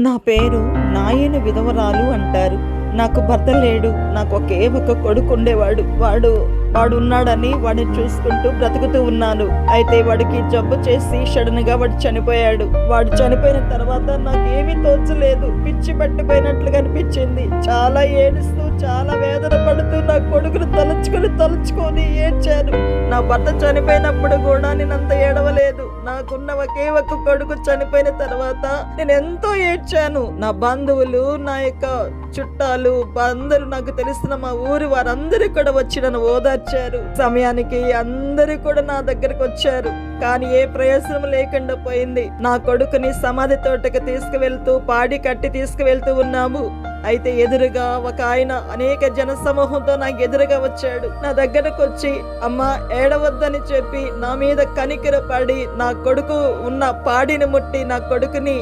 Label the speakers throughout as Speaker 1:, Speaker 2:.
Speaker 1: నా పేరు నాయని విధవరాలు అంటారు. నాకు భర్త లేడు. నాకు ఒకే ఒక కొడుకు ఉండేవాడు. వాడు ఉన్నాడని వాడిని చూసుకుంటూ బ్రతుకుతూ ఉన్నాను. అయితే వాడికి జబ్బు చేసి సడన్ గా వాడు చనిపోయాడు. వాడు చనిపోయిన తర్వాత నాకేమీ తోచలేదు. పిచ్చి పట్టిపోయినట్లుగా అనిపించింది. చాలా ఏడుస్తూ చాలా వేదన పడుతూ నా కొడుకును తలుచుకొని ఏడ్చాను. నా భర్త చనిపోయినప్పుడు కూడా నేను అంత ఏడవలేదు. నాకున్న ఒకే ఒక కొడుకు చనిపోయిన తర్వాత నేను ఎంతో ఏడ్చాను. నా బంధువులు, నా యొక్క చుట్టాలు, అందరూ, నాకు తెలిసిన మా ఊరు వారందరూ కూడా వచ్చి నన్ను ఓదార్చారు. సమయానికి అందరూ కూడా నా దగ్గరకు వచ్చారు. కానీ ఏ ప్రయోజనం లేకుండా పోయింది. నా కొడుకుని సమాధి తోటకి తీసుకువెళ్తూ పాడి కట్టి తీసుకువెళ్తూ ఉన్నాము. అయితే ఎదురుగా ఒక ఆయన అనేక జన సమూహంతో నాకు ఎదురుగా వచ్చాడు. నా దగ్గరకు వచ్చి అమ్మ ఏడవద్దని చెప్పి నా మీద కనికర పడి నా కొడుకు ఉన్న పాడిని ముట్టి నా కొడుకుని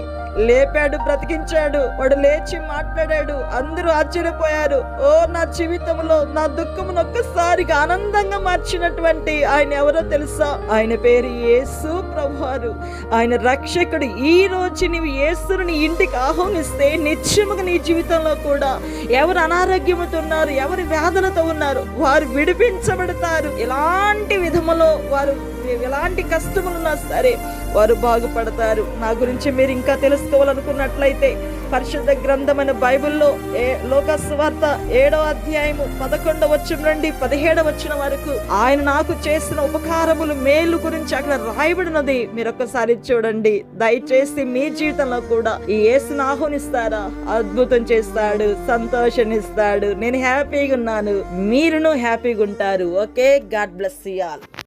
Speaker 1: లేపాడు, బ్రతికించాడు. వాడు లేచి మాట్లాడాడు. అందరూ ఆశ్చర్యపోయారు. ఓ, నా జీవితంలో నా దుఃఖమును ఒక్కసారిగా ఆనందంగా మార్చినటువంటి ఆయన ఎవరో తెలుసా? ఆయన పేరు యేసు ప్రభువారు. ఆయన రక్షకుడు. ఈ రోజు నీవు యేసుని నీ ఇంటికి ఆహ్వానిస్తే నిత్యముగా నీ జీవితంలో కూడా ఎవరు అనారోగ్యముతో ఉన్నారు, ఎవరి వేదనతో ఉన్నారు, వారు విడిపించబడతారు. ఎలాంటి విధములో వారు ఎలాంటి కష్టములున్నా సరే వారు బాగుపడతారు. నా గురించి మీరు ఇంకా తెలుసుకోవాలనుకున్నట్లయితే పరిశుద్ధ గ్రంథమైన బైబిల్లో లోకాసు సువార్త 7వ అధ్యాయము 11వ వచనం నుండి 17వ వచనం వరకు ఆయన నాకు చేసిన ఉపకారములు, మేలు గురించి అక్కడ రాయబడినది. మీరు ఒక్కసారి చూడండి. దయచేసి మీ జీవితంలో కూడా ఈ యేసుని ఆహ్వానిస్తారా? అద్భుతం చేస్తాడు, సంతోషాన్నిస్తాడు. నేను హ్యాపీగా ఉన్నాను, మీరును హ్యాపీగా ఉంటారు. Okay, God bless you all.